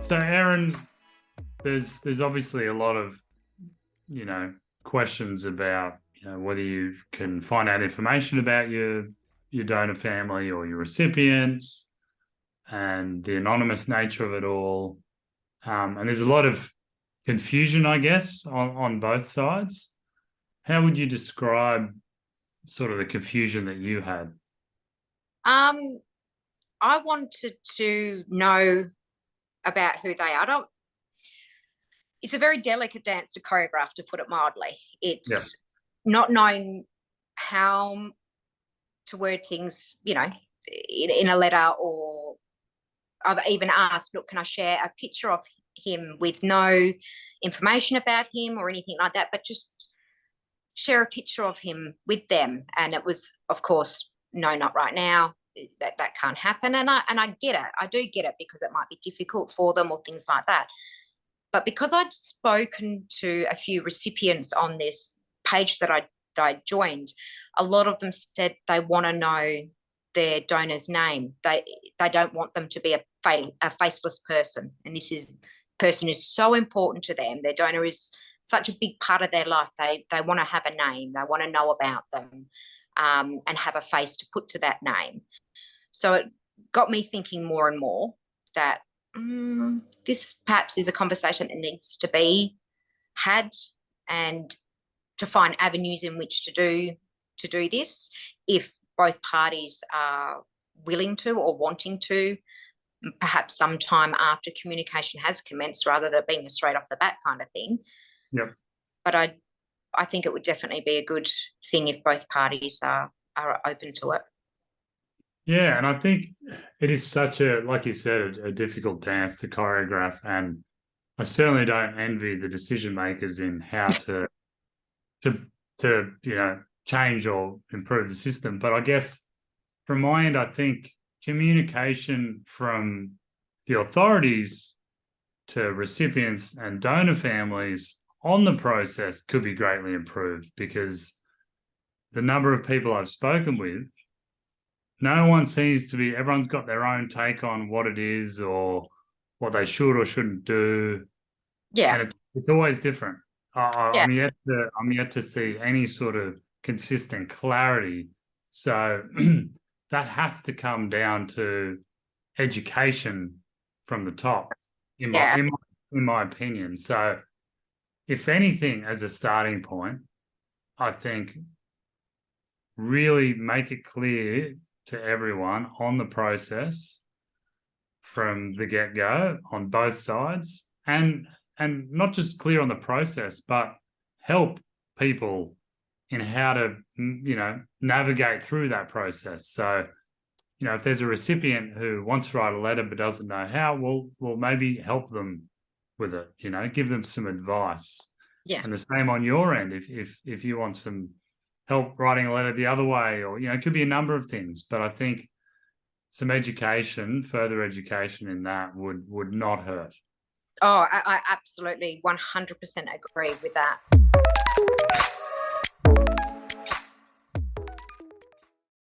So, Aaron, there's obviously a lot of, questions about, whether you can find out information about your donor family or your recipients and the anonymous nature of it all. And there's a lot of confusion, I guess, on both sides. How would you describe sort of the confusion that you had? I wanted to know about who they are. It's a very delicate dance to choreograph, to put it mildly. Yeah. It's not knowing how to word things, in a letter, or I've even asked, look, can I share a picture of him with no information about him or anything like that, but just share a picture of him with them. And it was, of course, no, not right now. That can't happen. And I get it. I do get it, because it might be difficult for them or things like that. But because I'd spoken to a few recipients on this page that I joined, a lot of them said they want to know their donor's name. They don't want them to be a faceless person. And person is so important to them. Their donor is such a big part of their life. They want to have a name. They want to know about them, and have a face to put to that name. So it got me thinking more and more that this perhaps is a conversation that needs to be had, and to find avenues in which to do this, if both parties are willing to or wanting to, perhaps sometime after communication has commenced, rather than being a straight off the bat kind of thing. Yep. But I think it would definitely be a good thing if both parties are open to it. Yeah, and I think it is such a, like you said, a difficult dance to choreograph, and I certainly don't envy the decision makers in how to change or improve the system. But I guess from my end, I think communication from the authorities to recipients and donor families on the process could be greatly improved, because the number of people I've spoken with, no one seems to be, everyone's got their own take on what it is or what they should or shouldn't do. Yeah. And it's always different. Yeah. I'm yet to see any sort of consistent clarity. So that has to come down to education from the top, in my opinion. So if anything, as a starting point, I think really make it clear to everyone on the process from the get-go on both sides, and not just clear on the process, but help people in how to navigate through that process. So if there's a recipient who wants to write a letter but doesn't know how, we'll maybe help them with it, give them some advice. Yeah. And the same on your end, if you want some help writing a letter the other way, or it could be a number of things. But I think some education, further education in that would not hurt. Oh, I absolutely 100% agree with that.